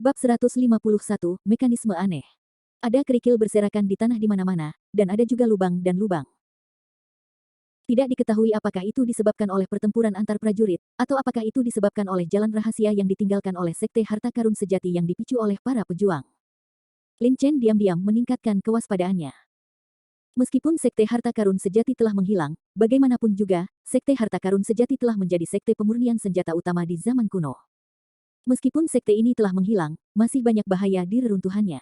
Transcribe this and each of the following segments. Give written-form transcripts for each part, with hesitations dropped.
Bab 151, Mekanisme Aneh. Ada kerikil berserakan di tanah di mana-mana, dan ada juga lubang dan lubang. Tidak diketahui apakah itu disebabkan oleh pertempuran antar prajurit, atau apakah itu disebabkan oleh jalan rahasia yang ditinggalkan oleh Sekte Harta Karun Sejati yang dipicu oleh para pejuang. Lin Chen diam-diam meningkatkan kewaspadaannya. Meskipun Sekte Harta Karun Sejati telah menghilang, bagaimanapun juga, Sekte Harta Karun Sejati telah menjadi sekte pemurnian senjata utama di zaman kuno. Meskipun sekte ini telah menghilang, masih banyak bahaya di reruntuhannya.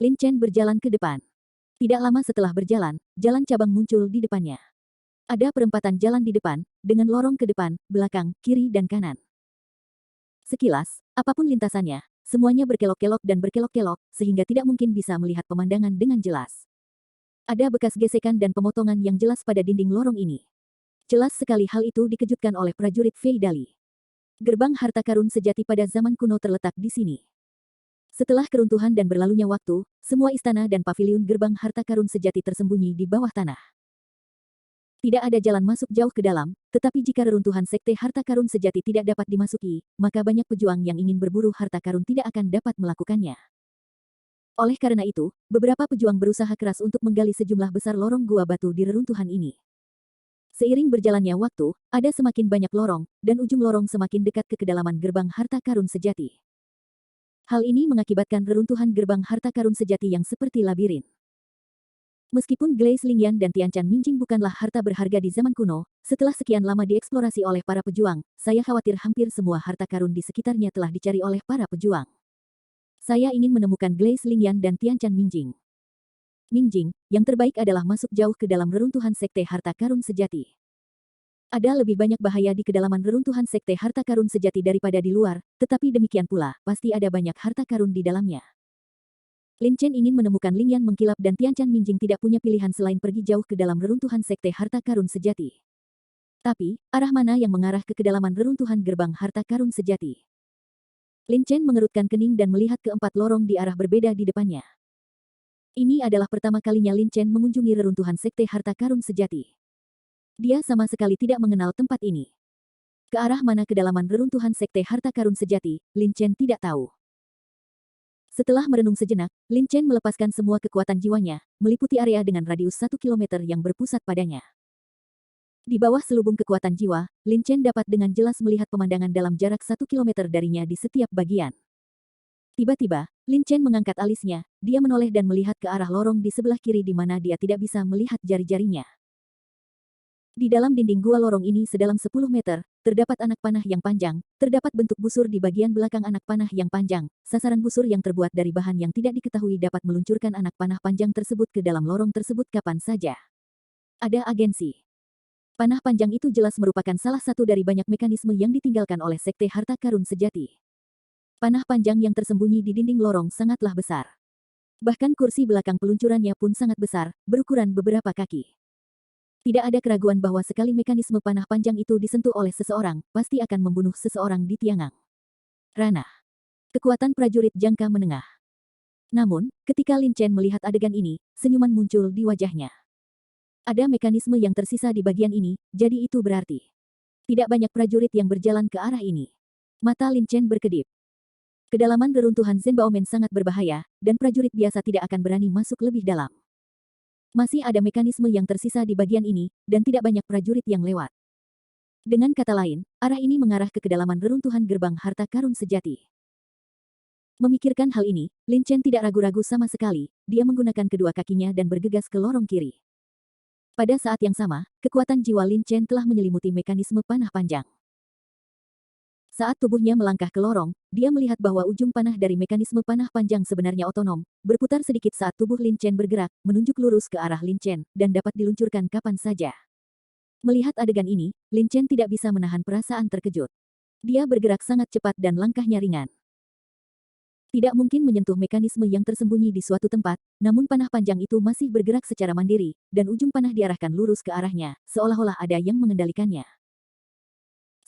Lin Chen berjalan ke depan. Tidak lama setelah berjalan, jalan cabang muncul di depannya. Ada perempatan jalan di depan, dengan lorong ke depan, belakang, kiri dan kanan. Sekilas, apapun lintasannya, semuanya berkelok-kelok dan berkelok-kelok, sehingga tidak mungkin bisa melihat pemandangan dengan jelas. Ada bekas gesekan dan pemotongan yang jelas pada dinding lorong ini. Jelas sekali hal itu dikejutkan oleh prajurit Fei Dali. Gerbang harta karun sejati pada zaman kuno terletak di sini. Setelah keruntuhan dan berlalunya waktu, semua istana dan paviliun gerbang harta karun sejati tersembunyi di bawah tanah. Tidak ada jalan masuk jauh ke dalam, tetapi jika reruntuhan sekte harta karun sejati tidak dapat dimasuki, maka banyak pejuang yang ingin berburu harta karun tidak akan dapat melakukannya. Oleh karena itu, beberapa pejuang berusaha keras untuk menggali sejumlah besar lorong gua batu di reruntuhan ini. Seiring berjalannya waktu, ada semakin banyak lorong, dan ujung lorong semakin dekat ke kedalaman gerbang harta karun sejati. Hal ini mengakibatkan reruntuhan gerbang harta karun sejati yang seperti labirin. Meskipun Glaze Lingyan dan Tianchan Minjing bukanlah harta berharga di zaman kuno, setelah sekian lama dieksplorasi oleh para pejuang, saya khawatir hampir semua harta karun di sekitarnya telah dicari oleh para pejuang. Saya ingin menemukan Glaze Lingyan dan Tianchan Minjing. Minjing, yang terbaik adalah masuk jauh ke dalam reruntuhan sekte harta karun sejati. Ada lebih banyak bahaya di kedalaman reruntuhan sekte harta karun sejati daripada di luar, tetapi demikian pula, pasti ada banyak harta karun di dalamnya. Lin Chen ingin menemukan Lingyan mengkilap dan Tianchan Minjing tidak punya pilihan selain pergi jauh ke dalam reruntuhan sekte harta karun sejati. Tapi, arah mana yang mengarah ke kedalaman reruntuhan gerbang harta karun sejati? Lin Chen mengerutkan kening dan melihat keempat lorong di arah berbeda di depannya. Ini adalah pertama kalinya Lin Chen mengunjungi reruntuhan sekte harta karun sejati. Dia sama sekali tidak mengenal tempat ini. Ke arah mana kedalaman reruntuhan sekte harta karun sejati, Lin Chen tidak tahu. Setelah merenung sejenak, Lin Chen melepaskan semua kekuatan jiwanya, meliputi area dengan radius 1 km yang berpusat padanya. Di bawah selubung kekuatan jiwa, Lin Chen dapat dengan jelas melihat pemandangan dalam jarak 1 km darinya di setiap bagian. Tiba-tiba, Lin Chen mengangkat alisnya, dia menoleh dan melihat ke arah lorong di sebelah kiri di mana dia tidak bisa melihat jari-jarinya. Di dalam dinding gua lorong ini sedalam 10 meter, terdapat anak panah yang panjang, terdapat bentuk busur di bagian belakang anak panah yang panjang, sasaran busur yang terbuat dari bahan yang tidak diketahui dapat meluncurkan anak panah panjang tersebut ke dalam lorong tersebut kapan saja. Ada agensi. Panah panjang itu jelas merupakan salah satu dari banyak mekanisme yang ditinggalkan oleh Sekte Harta Karun Sejati. Panah panjang yang tersembunyi di dinding lorong sangatlah besar. Bahkan kursi belakang peluncurannya pun sangat besar, berukuran beberapa kaki. Tidak ada keraguan bahwa sekali mekanisme panah panjang itu disentuh oleh seseorang, pasti akan membunuh seseorang di tiangang. Ranah. Kekuatan prajurit jangka menengah. Namun, ketika Lin Chen melihat adegan ini, senyuman muncul di wajahnya. Ada mekanisme yang tersisa di bagian ini, jadi itu berarti tidak banyak prajurit yang berjalan ke arah ini. Mata Lin Chen berkedip. Kedalaman reruntuhan Zenbaomen sangat berbahaya, dan prajurit biasa tidak akan berani masuk lebih dalam. Masih ada mekanisme yang tersisa di bagian ini, dan tidak banyak prajurit yang lewat. Dengan kata lain, arah ini mengarah ke kedalaman reruntuhan gerbang harta karun sejati. Memikirkan hal ini, Lin Chen tidak ragu-ragu sama sekali, dia menggunakan kedua kakinya dan bergegas ke lorong kiri. Pada saat yang sama, kekuatan jiwa Lin Chen telah menyelimuti mekanisme panah panjang. Saat tubuhnya melangkah ke lorong, dia melihat bahwa ujung panah dari mekanisme panah panjang sebenarnya otonom, berputar sedikit saat tubuh Lin Chen bergerak, menunjuk lurus ke arah Lin Chen, dan dapat diluncurkan kapan saja. Melihat adegan ini, Lin Chen tidak bisa menahan perasaan terkejut. Dia bergerak sangat cepat dan langkahnya ringan. Tidak mungkin menyentuh mekanisme yang tersembunyi di suatu tempat, namun panah panjang itu masih bergerak secara mandiri, dan ujung panah diarahkan lurus ke arahnya, seolah-olah ada yang mengendalikannya.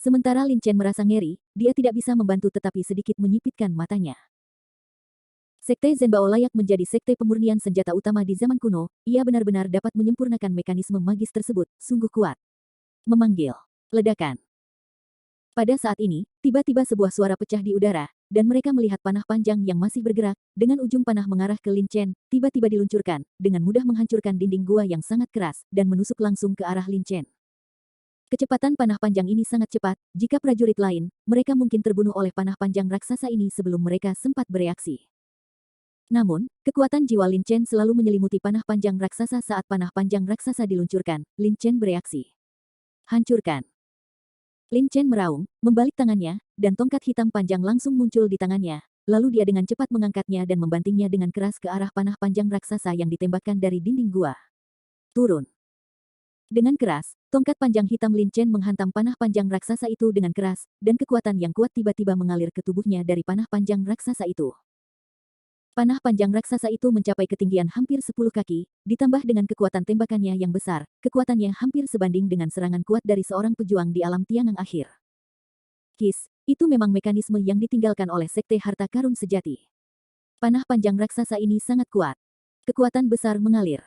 Sementara Lin Chen merasa ngeri, dia tidak bisa membantu tetapi sedikit menyipitkan matanya. Sekte Zenbao layak menjadi sekte pemurnian senjata utama di zaman kuno, ia benar-benar dapat menyempurnakan mekanisme magis tersebut, sungguh kuat. Memanggil. Ledakan. Pada saat ini, tiba-tiba sebuah suara pecah di udara, dan mereka melihat panah panjang yang masih bergerak, dengan ujung panah mengarah ke Lin Chen, tiba-tiba diluncurkan, dengan mudah menghancurkan dinding gua yang sangat keras, dan menusuk langsung ke arah Lin Chen. Kecepatan panah panjang ini sangat cepat, jika prajurit lain, mereka mungkin terbunuh oleh panah panjang raksasa ini sebelum mereka sempat bereaksi. Namun, kekuatan jiwa Lin Chen selalu menyelimuti panah panjang raksasa saat panah panjang raksasa diluncurkan, Lin Chen bereaksi. Hancurkan. Lin Chen meraung, membalik tangannya, dan tongkat hitam panjang langsung muncul di tangannya. Lalu dia dengan cepat mengangkatnya dan membantingnya dengan keras ke arah panah panjang raksasa yang ditembakkan dari dinding gua. Turun. Dengan keras, tongkat panjang hitam Lin Chen menghantam panah panjang raksasa itu dengan keras, dan kekuatan yang kuat tiba-tiba mengalir ke tubuhnya dari panah panjang raksasa itu. Panah panjang raksasa itu mencapai ketinggian hampir 10 kaki, ditambah dengan kekuatan tembakannya yang besar, kekuatannya hampir sebanding dengan serangan kuat dari seorang pejuang di alam tiangang akhir. Kis, itu memang mekanisme yang ditinggalkan oleh Sekte Harta Karun sejati. Panah panjang raksasa ini sangat kuat. Kekuatan besar mengalir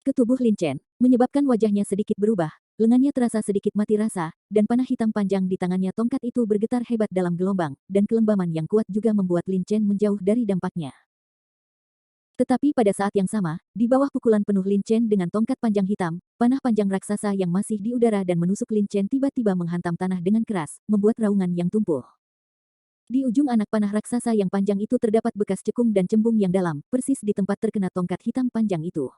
ke tubuh Lin Chen, menyebabkan wajahnya sedikit berubah, lengannya terasa sedikit mati rasa, dan panah hitam panjang di tangannya tongkat itu bergetar hebat dalam gelombang, dan kelembaman yang kuat juga membuat Lin Chen menjauh dari dampaknya. Tetapi pada saat yang sama, di bawah pukulan penuh Lin Chen dengan tongkat panjang hitam, panah panjang raksasa yang masih di udara dan menusuk Lin Chen tiba-tiba menghantam tanah dengan keras, membuat raungan yang tumpul. Di ujung anak panah raksasa yang panjang itu terdapat bekas cekung dan cembung yang dalam, persis di tempat terkena tongkat hitam panjang itu.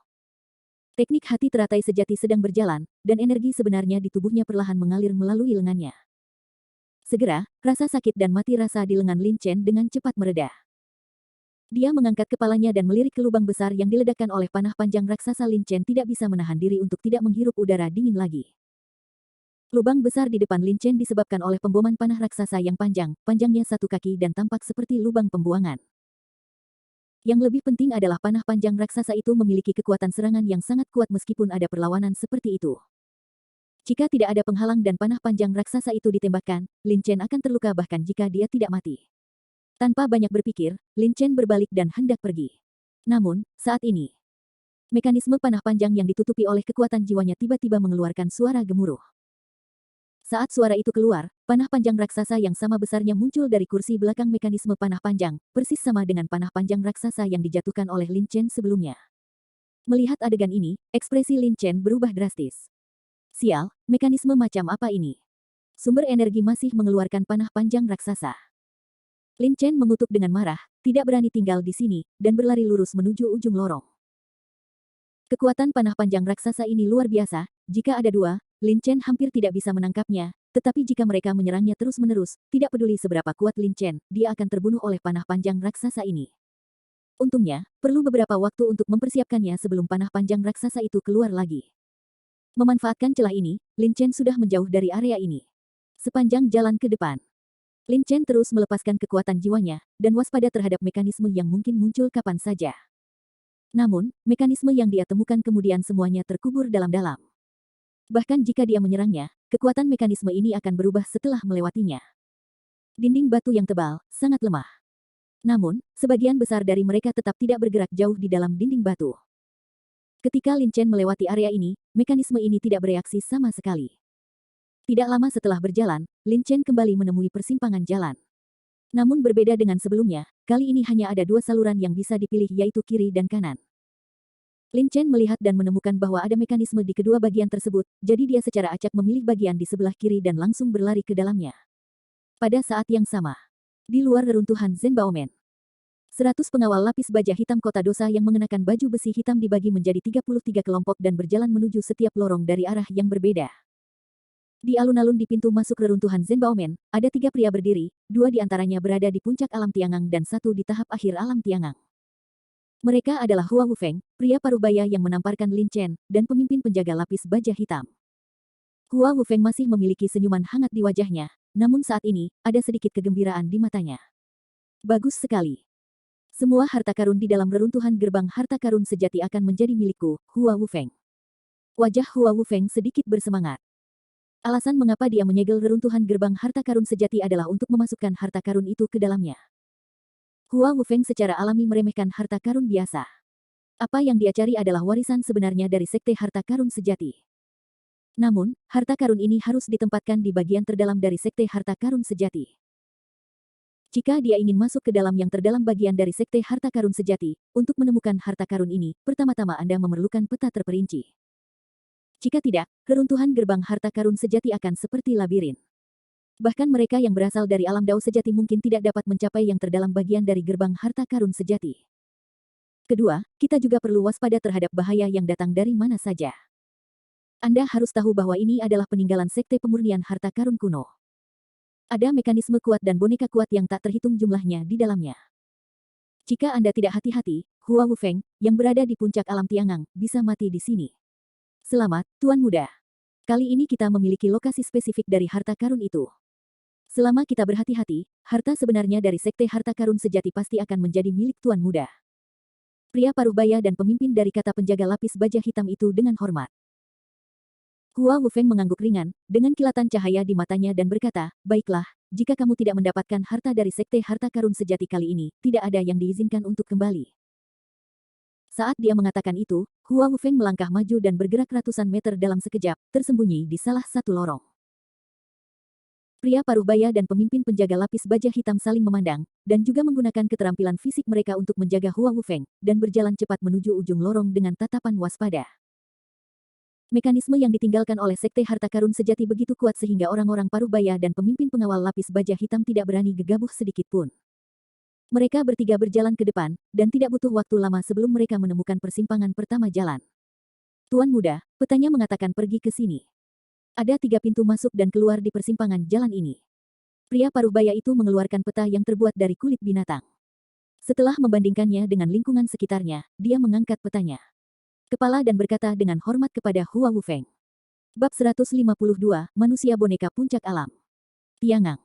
Teknik hati teratai sejati sedang berjalan, dan energi sebenarnya di tubuhnya perlahan mengalir melalui lengannya. Segera, rasa sakit dan mati rasa di lengan Lin Chen dengan cepat mereda. Dia mengangkat kepalanya dan melirik ke lubang besar yang diledakkan oleh panah panjang raksasa. Lin Chen tidak bisa menahan diri untuk tidak menghirup udara dingin lagi. Lubang besar di depan Lin Chen disebabkan oleh pemboman panah raksasa yang panjang, panjangnya 1 kaki dan tampak seperti lubang pembuangan. Yang lebih penting adalah panah panjang raksasa itu memiliki kekuatan serangan yang sangat kuat meskipun ada perlawanan seperti itu. Jika tidak ada penghalang dan panah panjang raksasa itu ditembakkan, Lin Chen akan terluka bahkan jika dia tidak mati. Tanpa banyak berpikir, Lin Chen berbalik dan hendak pergi. Namun, saat ini, mekanisme panah panjang yang ditutupi oleh kekuatan jiwanya tiba-tiba mengeluarkan suara gemuruh. Saat suara itu keluar, panah panjang raksasa yang sama besarnya muncul dari kursi belakang mekanisme panah panjang, persis sama dengan panah panjang raksasa yang dijatuhkan oleh Lin Chen sebelumnya. Melihat adegan ini, ekspresi Lin Chen berubah drastis. Sial, mekanisme macam apa ini? Sumber energi masih mengeluarkan panah panjang raksasa. Lin Chen mengutuk dengan marah, tidak berani tinggal di sini, dan berlari lurus menuju ujung lorong. Kekuatan panah panjang raksasa ini luar biasa, jika ada 2, Lin Chen hampir tidak bisa menangkapnya, tetapi jika mereka menyerangnya terus-menerus, tidak peduli seberapa kuat Lin Chen, dia akan terbunuh oleh panah panjang raksasa ini. Untungnya, perlu beberapa waktu untuk mempersiapkannya sebelum panah panjang raksasa itu keluar lagi. Memanfaatkan celah ini, Lin Chen sudah menjauh dari area ini. Sepanjang jalan ke depan, Lin Chen terus melepaskan kekuatan jiwanya, dan waspada terhadap mekanisme yang mungkin muncul kapan saja. Namun, mekanisme yang dia temukan kemudian semuanya terkubur dalam-dalam. Bahkan jika dia menyerangnya, kekuatan mekanisme ini akan berubah setelah melewatinya. Dinding batu yang tebal, sangat lemah. Namun, sebagian besar dari mereka tetap tidak bergerak jauh di dalam dinding batu. Ketika Lin Chen melewati area ini, mekanisme ini tidak bereaksi sama sekali. Tidak lama setelah berjalan, Lin Chen kembali menemui persimpangan jalan. Namun berbeda dengan sebelumnya, kali ini hanya ada 2 saluran yang bisa dipilih yaitu kiri dan kanan. Lin Chen melihat dan menemukan bahwa ada mekanisme di kedua bagian tersebut, jadi dia secara acak memilih bagian di sebelah kiri dan langsung berlari ke dalamnya. Pada saat yang sama, di luar reruntuhan Zenbaomen, 100 pengawal lapis baja hitam kota dosa yang mengenakan baju besi hitam dibagi menjadi 33 kelompok dan berjalan menuju setiap lorong dari arah yang berbeda. Di alun-alun di pintu masuk reruntuhan Zenbaomen, ada 3 pria berdiri, 2 di antaranya berada di puncak alam Tiangang dan 1 di tahap akhir alam Tiangang. Mereka adalah Hua Wufeng, pria parubaya yang menamparkan Lin Chen, dan pemimpin penjaga lapis baja hitam. Hua Wufeng masih memiliki senyuman hangat di wajahnya, namun saat ini, ada sedikit kegembiraan di matanya. Bagus sekali. Semua harta karun di dalam reruntuhan gerbang harta karun sejati akan menjadi milikku, Hua Wufeng. Wajah Hua Wufeng sedikit bersemangat. Alasan mengapa dia menyegel reruntuhan gerbang harta karun sejati adalah untuk memasukkan harta karun itu ke dalamnya. Hua Wufeng secara alami meremehkan harta karun biasa. Apa yang dia cari adalah warisan sebenarnya dari sekte harta karun sejati. Namun, harta karun ini harus ditempatkan di bagian terdalam dari sekte harta karun sejati. Jika dia ingin masuk ke dalam yang terdalam bagian dari sekte harta karun sejati, untuk menemukan harta karun ini, pertama-tama Anda memerlukan peta terperinci. Jika tidak, reruntuhan gerbang harta karun sejati akan seperti labirin. Bahkan mereka yang berasal dari alam dao sejati mungkin tidak dapat mencapai yang terdalam bagian dari gerbang harta karun sejati. Kedua, kita juga perlu waspada terhadap bahaya yang datang dari mana saja. Anda harus tahu bahwa ini adalah peninggalan sekte pemurnian harta karun kuno. Ada mekanisme kuat dan boneka kuat yang tak terhitung jumlahnya di dalamnya. Jika Anda tidak hati-hati, Hua Wufeng, yang berada di puncak alam Tiangang, bisa mati di sini. Selamat, Tuan Muda. Kali ini kita memiliki lokasi spesifik dari harta karun itu. Selama kita berhati-hati, harta sebenarnya dari sekte harta karun sejati pasti akan menjadi milik Tuan Muda. Pria paruh baya dan pemimpin dari kata penjaga lapis baja hitam itu dengan hormat. Hua Wufeng mengangguk ringan, dengan kilatan cahaya di matanya dan berkata, baiklah, jika kamu tidak mendapatkan harta dari sekte harta karun sejati kali ini, tidak ada yang diizinkan untuk kembali. Saat dia mengatakan itu, Hua Wufeng melangkah maju dan bergerak ratusan meter dalam sekejap, tersembunyi di salah satu lorong. Pria paruh baya dan pemimpin penjaga lapis baja hitam saling memandang, dan juga menggunakan keterampilan fisik mereka untuk menjaga Hua Wufeng, dan berjalan cepat menuju ujung lorong dengan tatapan waspada. Mekanisme yang ditinggalkan oleh sekte harta karun sejati begitu kuat sehingga orang-orang paruh baya dan pemimpin pengawal lapis baja hitam tidak berani gegabah sedikit pun. Mereka bertiga berjalan ke depan, dan tidak butuh waktu lama sebelum mereka menemukan persimpangan pertama jalan. Tuan Muda, petanya mengatakan pergi ke sini. Ada 3 pintu masuk dan keluar di persimpangan jalan ini. Pria paruh baya itu mengeluarkan peta yang terbuat dari kulit binatang. Setelah membandingkannya dengan lingkungan sekitarnya, dia mengangkat petanya. Kepala dan berkata dengan hormat kepada Hua Wufeng. Bab 152, Manusia Boneka Puncak Alam. Tiangang.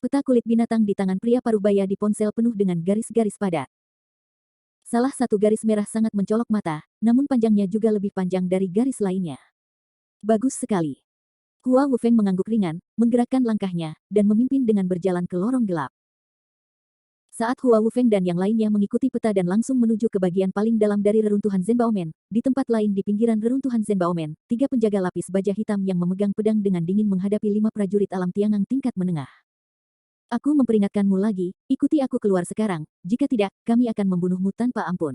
Peta kulit binatang di tangan pria paruh baya di ponsel penuh dengan garis-garis padat. Salah satu garis merah sangat mencolok mata, namun panjangnya juga lebih panjang dari garis lainnya. Bagus sekali. Hua Wufeng mengangguk ringan, menggerakkan langkahnya, dan memimpin dengan berjalan ke lorong gelap. Saat Hua Wufeng dan yang lainnya mengikuti peta dan langsung menuju ke bagian paling dalam dari reruntuhan Zenbaomen, di tempat lain di pinggiran reruntuhan Zenbaomen, 3 penjaga lapis baja hitam yang memegang pedang dengan dingin menghadapi 5 prajurit alam Tiangang tingkat menengah. Aku memperingatkanmu lagi, ikuti aku keluar sekarang, jika tidak, kami akan membunuhmu tanpa ampun.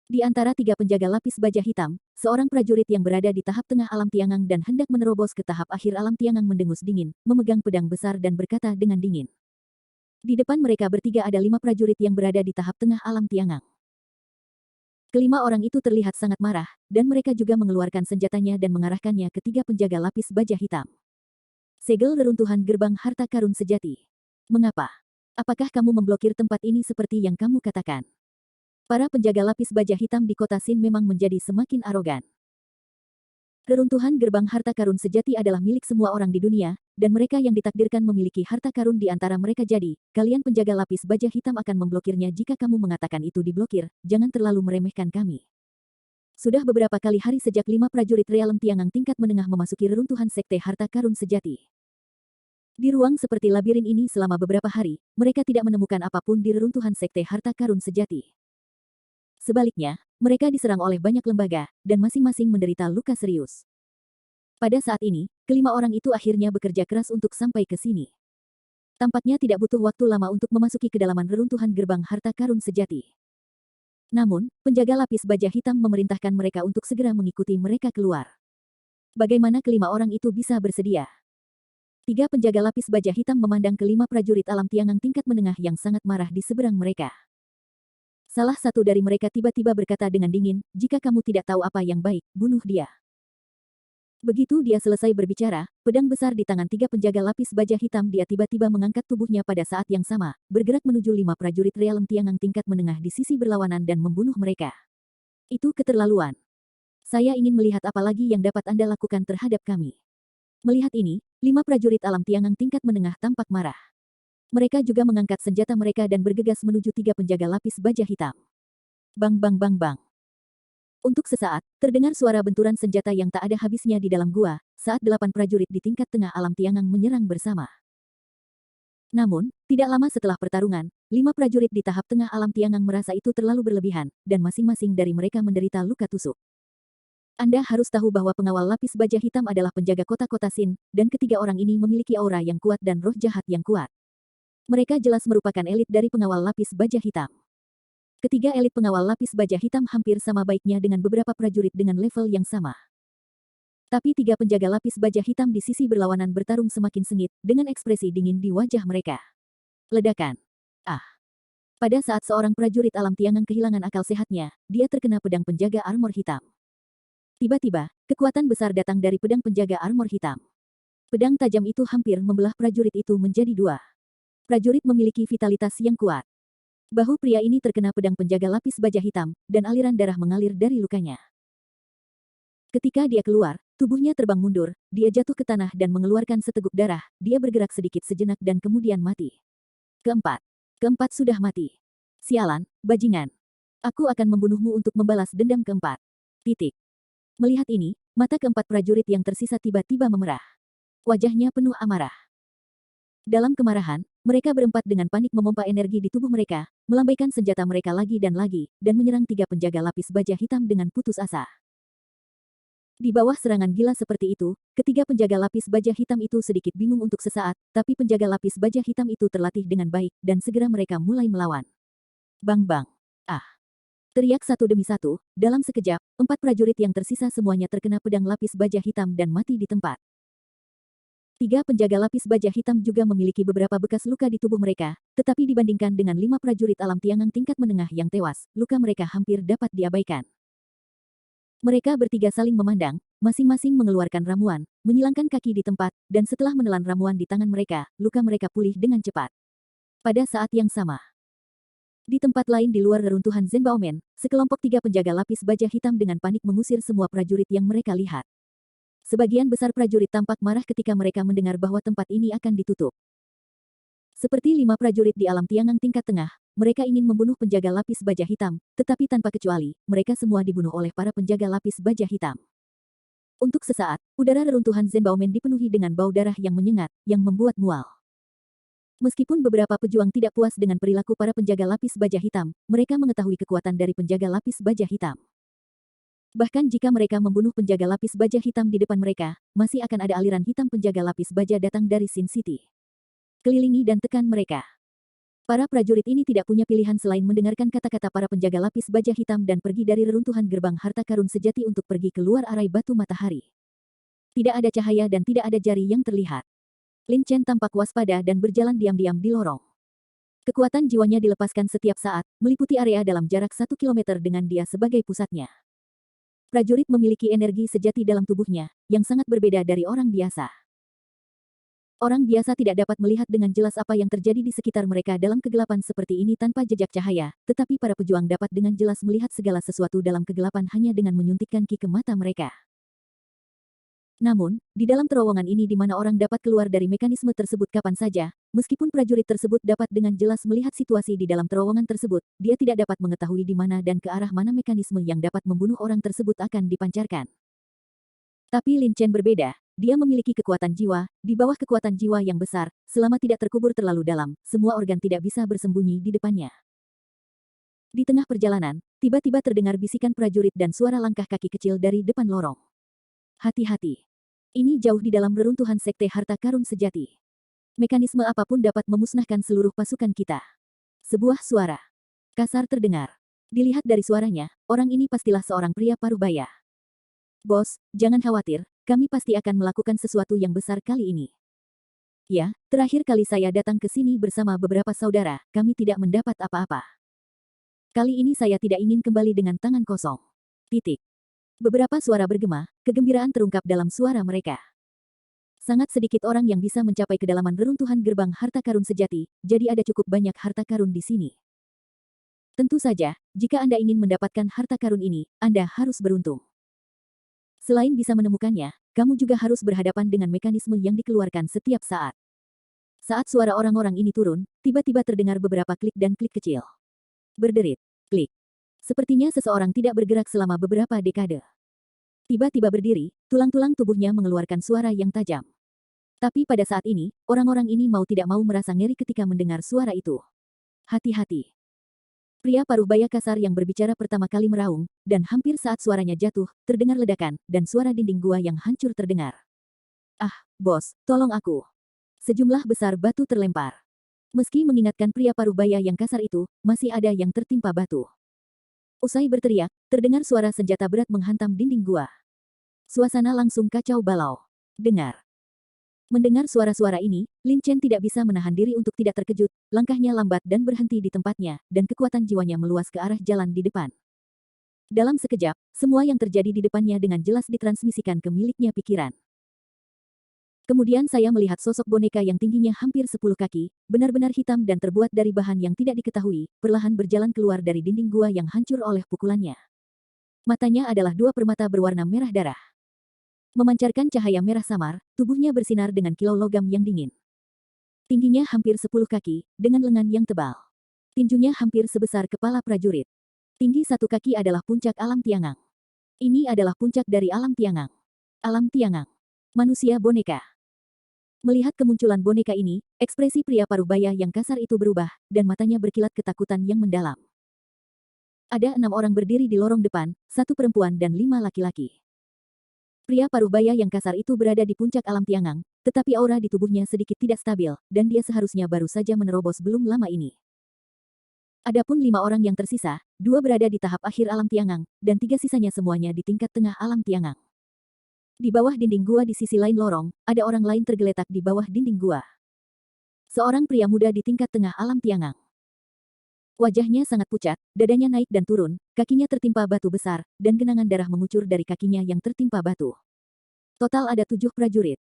Di antara 3 penjaga lapis baja hitam, seorang prajurit yang berada di tahap tengah alam Tiangang dan hendak menerobos ke tahap akhir alam Tiangang mendengus dingin, memegang pedang besar dan berkata dengan dingin. Di depan mereka bertiga ada 5 prajurit yang berada di tahap tengah alam Tiangang. Kelima orang itu terlihat sangat marah, dan mereka juga mengeluarkan senjatanya dan mengarahkannya ke 3 penjaga lapis baja hitam. Segel reruntuhan gerbang harta karun sejati. Mengapa? Apakah kamu memblokir tempat ini seperti yang kamu katakan? Para penjaga lapis baja hitam di kota Sin memang menjadi semakin arogan. Reruntuhan gerbang harta karun sejati adalah milik semua orang di dunia, dan mereka yang ditakdirkan memiliki harta karun di antara mereka jadi, kalian penjaga lapis baja hitam akan memblokirnya jika kamu mengatakan itu diblokir, jangan terlalu meremehkan kami. Sudah beberapa kali hari sejak 5 prajurit realem Tiangang tingkat menengah memasuki reruntuhan sekte harta karun sejati. Di ruang seperti labirin ini selama beberapa hari, mereka tidak menemukan apapun di reruntuhan sekte harta karun sejati. Sebaliknya, mereka diserang oleh banyak lembaga, dan masing-masing menderita luka serius. Pada saat ini, kelima orang itu akhirnya bekerja keras untuk sampai ke sini. Tampaknya tidak butuh waktu lama untuk memasuki kedalaman reruntuhan gerbang harta karun sejati. Namun, penjaga lapis baja hitam memerintahkan mereka untuk segera mengikuti mereka keluar. Bagaimana kelima orang itu bisa bersedia? 3 penjaga lapis baja hitam memandang kelima prajurit alam Tiangang tingkat menengah yang sangat marah di seberang mereka. Salah satu dari mereka tiba-tiba berkata dengan dingin, jika kamu tidak tahu apa yang baik, bunuh dia. Begitu dia selesai berbicara, pedang besar di tangan 3 penjaga lapis baja hitam dia tiba-tiba mengangkat tubuhnya pada saat yang sama, bergerak menuju 5 prajurit realem Tiangang tingkat menengah di sisi berlawanan dan membunuh mereka. Itu keterlaluan. Saya ingin melihat apa lagi yang dapat Anda lakukan terhadap kami. Melihat ini, 5 prajurit alam Tiangang tingkat menengah tampak marah. Mereka juga mengangkat senjata mereka dan bergegas menuju 3 penjaga lapis baja hitam. Bang bang bang bang. Untuk sesaat, terdengar suara benturan senjata yang tak ada habisnya di dalam gua, saat 8 prajurit di tingkat tengah alam Tiangang menyerang bersama. Namun, tidak lama setelah pertarungan, 5 prajurit di tahap tengah alam Tiangang merasa itu terlalu berlebihan, dan masing-masing dari mereka menderita luka tusuk. Anda harus tahu bahwa pengawal lapis baja hitam adalah penjaga kota-kota Sin, dan ketiga orang ini memiliki aura yang kuat dan roh jahat yang kuat. Mereka jelas merupakan elit dari pengawal lapis baja hitam. Ketiga elit pengawal lapis baja hitam hampir sama baiknya dengan beberapa prajurit dengan level yang sama. Tapi tiga penjaga lapis baja hitam di sisi berlawanan bertarung semakin sengit, dengan ekspresi dingin di wajah mereka. Ledakan. Ah. Pada saat seorang prajurit alam Tiangang kehilangan akal sehatnya, dia terkena pedang penjaga armor hitam. Tiba-tiba, kekuatan besar datang dari pedang penjaga armor hitam. Pedang tajam itu hampir membelah prajurit itu menjadi dua. Prajurit memiliki vitalitas yang kuat. Bahu pria ini terkena pedang penjaga lapis baja hitam, dan aliran darah mengalir dari lukanya. Ketika dia keluar, tubuhnya terbang mundur, dia jatuh ke tanah dan mengeluarkan seteguk darah, dia bergerak sedikit sejenak dan kemudian mati. Keempat sudah mati. Sialan, bajingan. Aku akan membunuhmu untuk membalas dendam keempat. Titik. Melihat ini, mata keempat prajurit yang tersisa tiba-tiba memerah. Wajahnya penuh amarah. Dalam kemarahan, mereka berempat dengan panik memompa energi di tubuh mereka, melambaikan senjata mereka lagi, dan menyerang tiga penjaga lapis baja hitam dengan putus asa. Di bawah serangan gila seperti itu, ketiga penjaga lapis baja hitam itu sedikit bingung untuk sesaat, tapi penjaga lapis baja hitam itu terlatih dengan baik, dan segera mereka mulai melawan. Bang-bang. Ah! Teriak satu demi satu, dalam sekejap, 4 prajurit yang tersisa semuanya terkena pedang lapis baja hitam dan mati di tempat. Tiga penjaga lapis baja hitam juga memiliki beberapa bekas luka di tubuh mereka, tetapi dibandingkan dengan 5 prajurit alam Tiangang tingkat menengah yang tewas, luka mereka hampir dapat diabaikan. Mereka bertiga saling memandang, masing-masing mengeluarkan ramuan, menyilangkan kaki di tempat, dan setelah menelan ramuan di tangan mereka, luka mereka pulih dengan cepat. Pada saat yang sama, di tempat lain di luar reruntuhan Zenbaomen, sekelompok tiga penjaga lapis baja hitam dengan panik mengusir semua prajurit yang mereka lihat. Sebagian besar prajurit tampak marah ketika mereka mendengar bahwa tempat ini akan ditutup. Seperti 5 prajurit di alam Tiangang tingkat tengah, mereka ingin membunuh penjaga lapis baja hitam, tetapi tanpa kecuali, mereka semua dibunuh oleh para penjaga lapis baja hitam. Untuk sesaat, udara reruntuhan Zenbaomen dipenuhi dengan bau darah yang menyengat, yang membuat mual. Meskipun beberapa pejuang tidak puas dengan perilaku para penjaga lapis baja hitam, mereka mengetahui kekuatan dari penjaga lapis baja hitam. Bahkan jika mereka membunuh penjaga lapis baja hitam di depan mereka, masih akan ada aliran hitam penjaga lapis baja datang dari Sin City. Kelilingi dan tekan mereka. Para prajurit ini tidak punya pilihan selain mendengarkan kata-kata para penjaga lapis baja hitam dan pergi dari reruntuhan gerbang harta karun sejati untuk pergi keluar arai batu matahari. Tidak ada cahaya dan tidak ada jari yang terlihat. Lin Chen tampak waspada dan berjalan diam-diam di lorong. Kekuatan jiwanya dilepaskan setiap saat, meliputi area dalam jarak 1 kilometer dengan dia sebagai pusatnya. Prajurit memiliki energi sejati dalam tubuhnya, yang sangat berbeda dari orang biasa. Orang biasa tidak dapat melihat dengan jelas apa yang terjadi di sekitar mereka dalam kegelapan seperti ini tanpa jejak cahaya, tetapi para pejuang dapat dengan jelas melihat segala sesuatu dalam kegelapan hanya dengan menyuntikkan ki ke mata mereka. Namun, di dalam terowongan ini di mana orang dapat keluar dari mekanisme tersebut kapan saja, meskipun prajurit tersebut dapat dengan jelas melihat situasi di dalam terowongan tersebut, dia tidak dapat mengetahui di mana dan ke arah mana mekanisme yang dapat membunuh orang tersebut akan dipancarkan. Tapi Lin Chen berbeda, dia memiliki kekuatan jiwa, di bawah kekuatan jiwa yang besar, selama tidak terkubur terlalu dalam, semua organ tidak bisa bersembunyi di depannya. Di tengah perjalanan, tiba-tiba terdengar bisikan prajurit dan suara langkah kaki kecil dari depan lorong. Hati-hati. Ini jauh di dalam reruntuhan sekte harta karun sejati. Mekanisme apapun dapat memusnahkan seluruh pasukan kita. Sebuah suara kasar terdengar. Dilihat dari suaranya, orang ini pastilah seorang pria parubaya. Bos, jangan khawatir, kami pasti akan melakukan sesuatu yang besar kali ini. Ya, terakhir kali saya datang ke sini bersama beberapa saudara, kami tidak mendapat apa-apa. Kali ini saya tidak ingin kembali dengan tangan kosong. Titik. Beberapa suara bergema, kegembiraan terungkap dalam suara mereka. Sangat sedikit orang yang bisa mencapai kedalaman reruntuhan gerbang harta karun sejati, jadi ada cukup banyak harta karun di sini. Tentu saja, jika Anda ingin mendapatkan harta karun ini, Anda harus beruntung. Selain bisa menemukannya, kamu juga harus berhadapan dengan mekanisme yang dikeluarkan setiap saat. Saat suara orang-orang ini turun, tiba-tiba terdengar beberapa klik dan klik kecil. Berderit, klik. Sepertinya seseorang tidak bergerak selama beberapa dekade. Tiba-tiba berdiri, tulang-tulang tubuhnya mengeluarkan suara yang tajam. Tapi pada saat ini, orang-orang ini mau tidak mau merasa ngeri ketika mendengar suara itu. Hati-hati. Pria paruh baya kasar yang berbicara pertama kali meraung, dan hampir saat suaranya jatuh, terdengar ledakan, dan suara dinding gua yang hancur terdengar. Ah, bos, tolong aku. Sejumlah besar batu terlempar. Meski mengingatkan pria paruh baya yang kasar itu, masih ada yang tertimpa batu. Usai berteriak, terdengar suara senjata berat menghantam dinding gua. Suasana langsung kacau balau. Dengar. Mendengar suara-suara ini, Lin Chen tidak bisa menahan diri untuk tidak terkejut, langkahnya lambat dan berhenti di tempatnya, dan kekuatan jiwanya meluas ke arah jalan di depan. Dalam sekejap, semua yang terjadi di depannya dengan jelas ditransmisikan ke miliknya pikiran. Kemudian saya melihat sosok boneka yang tingginya hampir 10 kaki, benar-benar hitam dan terbuat dari bahan yang tidak diketahui, perlahan berjalan keluar dari dinding gua yang hancur oleh pukulannya. Matanya adalah dua permata berwarna merah darah. Memancarkan cahaya merah samar, tubuhnya bersinar dengan kilau logam yang dingin. Tingginya hampir 10 kaki, dengan lengan yang tebal. Tinjunya hampir sebesar kepala prajurit. Tinggi 1 kaki adalah puncak alam Tiangang. Ini adalah puncak dari alam Tiangang. Alam Tiangang. Manusia boneka. Melihat kemunculan boneka ini, ekspresi pria paruh baya yang kasar itu berubah, dan matanya berkilat ketakutan yang mendalam. Ada 6 orang berdiri di lorong depan, 1 perempuan dan 5 laki-laki. Pria paruh baya yang kasar itu berada di puncak alam Tiangang, tetapi aura di tubuhnya sedikit tidak stabil, dan dia seharusnya baru saja menerobos belum lama ini. Adapun 5 orang yang tersisa, 2 berada di tahap akhir alam Tiangang, dan 3 sisanya semuanya di tingkat tengah alam Tiangang. Di bawah dinding gua di sisi lain lorong, ada orang lain tergeletak di bawah dinding gua. Seorang pria muda di tingkat tengah alam Tiangang. Wajahnya sangat pucat, dadanya naik dan turun, kakinya tertimpa batu besar, dan genangan darah mengucur dari kakinya yang tertimpa batu. Total ada 7 prajurit.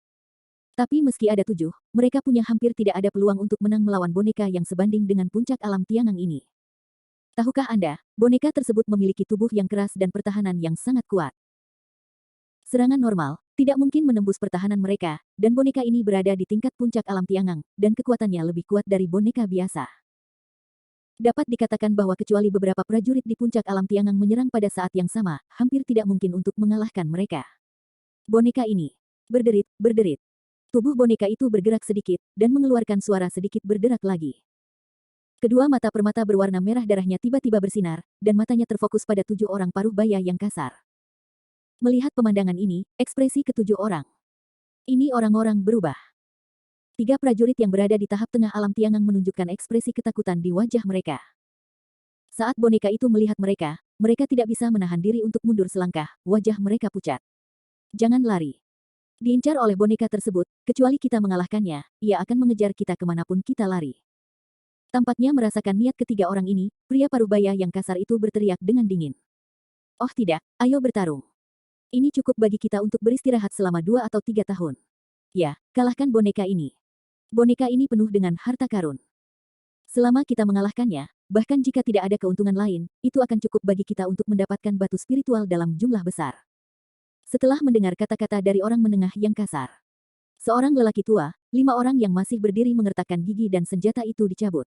Tapi meski ada 7, mereka punya hampir tidak ada peluang untuk menang melawan boneka yang sebanding dengan puncak alam Tiangang ini. Tahukah Anda, boneka tersebut memiliki tubuh yang keras dan pertahanan yang sangat kuat. Serangan normal, tidak mungkin menembus pertahanan mereka, dan boneka ini berada di tingkat puncak alam Tiangang, dan kekuatannya lebih kuat dari boneka biasa. Dapat dikatakan bahwa kecuali beberapa prajurit di puncak alam Tiangang menyerang pada saat yang sama, hampir tidak mungkin untuk mengalahkan mereka. Boneka ini berderit. Tubuh boneka itu bergerak sedikit, dan mengeluarkan suara sedikit berderak lagi. Kedua mata permata berwarna merah darahnya tiba-tiba bersinar, dan matanya terfokus pada 7 orang paruh baya yang kasar. Melihat pemandangan ini, ekspresi ke-7 orang. Ini orang-orang berubah. 3 prajurit yang berada di tahap tengah alam Tiangang menunjukkan ekspresi ketakutan di wajah mereka. Saat boneka itu melihat mereka, mereka tidak bisa menahan diri untuk mundur selangkah, wajah mereka pucat. Jangan lari. Diincar oleh boneka tersebut, kecuali kita mengalahkannya, ia akan mengejar kita kemanapun kita lari. Tampaknya merasakan niat ketiga orang ini, pria paruh baya yang kasar itu berteriak dengan dingin. Oh tidak, ayo bertarung. Ini cukup bagi kita untuk beristirahat selama 2 atau 3 tahun. Ya, kalahkan boneka ini. Boneka ini penuh dengan harta karun. Selama kita mengalahkannya, bahkan jika tidak ada keuntungan lain, itu akan cukup bagi kita untuk mendapatkan batu spiritual dalam jumlah besar. Setelah mendengar kata-kata dari orang menengah yang kasar, seorang lelaki tua, 5 orang yang masih berdiri mengertakkan gigi dan senjata itu dicabut.